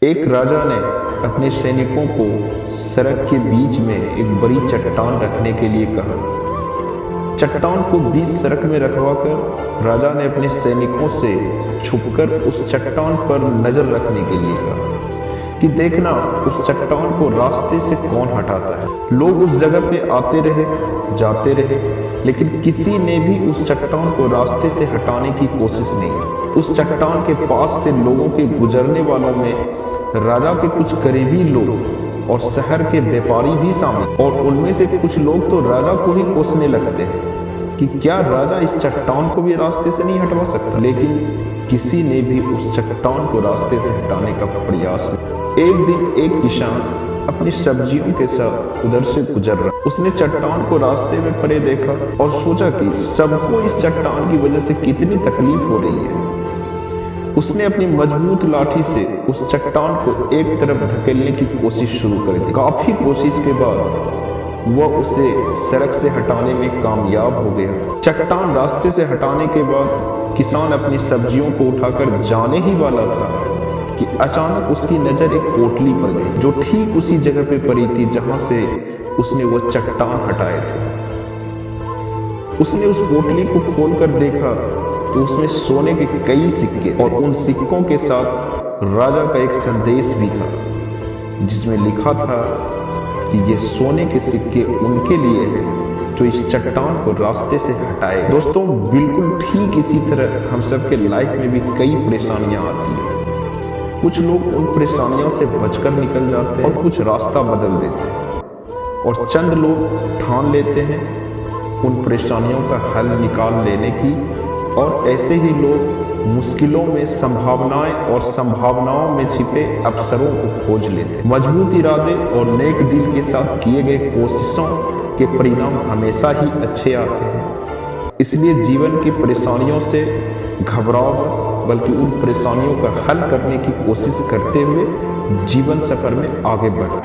एक राजा ने अपने सैनिकों को सड़क के बीच में एक बड़ी चट्टान रखने के लिए कहा। चट्टान को बीच सड़क में रखवाकर राजा ने अपने सैनिकों से छुपकर उस चट्टान पर नजर रखने के लिए कहा कि देखना उस चट्टान को रास्ते से कौन हटाता है। लोग उस जगह पे आते रहे, जाते रहे, लेकिन किसी ने भी उस चट्टान को रास्ते से हटाने की कोशिश नहीं की। उस चट्टान के पास से लोगों के गुजरने वालों में राजा के कुछ करीबी लोग और शहर के व्यापारी भी शामिल, और उनमें से कुछ लोग तो राजा को ही कोसने लगते हैं कि क्या राजा इस चट्टान को भी रास्ते से नहीं हटवा सकता। लेकिन किसी ने भी उस चट्टान को रास्ते से हटाने का प्रयास नहीं। एक दिन एक किसान अपनी सब्जियों के साथ उधर से गुजर रहा। उसने चट्टान को रास्ते में पड़े देखा और सोचा कि सबको इस चट्टान की वजह से कितनी तकलीफ हो रही है। उसने अपनी मजबूत लाठी से उस चट्टान को एक तरफ धकेलने की कोशिश शुरू कर दी। काफी कोशिश के बाद वह उसे सड़क से हटाने में कामयाब हो गया। चट्टान रास्ते से हटाने के बाद किसान अपनी सब्जियों को उठाकर जाने ही वाला था कि अचानक उसकी नजर एक पोटली पर गई, जो ठीक उसी जगह पे पड़ी थी जहां से उसने वो चट्टान हटाए थे। उसने उस पोटली को खोलकर देखा तो उसमें सोने के कई सिक्के, और उन सिक्कों के साथ राजा का एक संदेश भी था जिसमें लिखा था कि ये सोने के सिक्के उनके लिए हैं जो इस चट्टान को रास्ते से हटाए। दोस्तों, बिल्कुल ठीक इसी तरह हम सब के लाइफ में भी कई परेशानियां आती हैं। कुछ लोग उन परेशानियों से बचकर निकल जाते हैं और कुछ रास्ता बदल देते हैं, और चंद लोग ठान लेते हैं उन परेशानियों का हल निकाल लेने की, और ऐसे ही लोग मुश्किलों में संभावनाएं और संभावनाओं में छिपे अवसरों को खोज लेते हैं। मजबूत इरादे और नेक दिल के साथ किए गए कोशिशों के परिणाम हमेशा ही अच्छे आते हैं। इसलिए जीवन की परेशानियों से घबराओ मत, बल्कि उन परेशानियों का हल करने की कोशिश करते हुए जीवन सफर में आगे बढ़ो।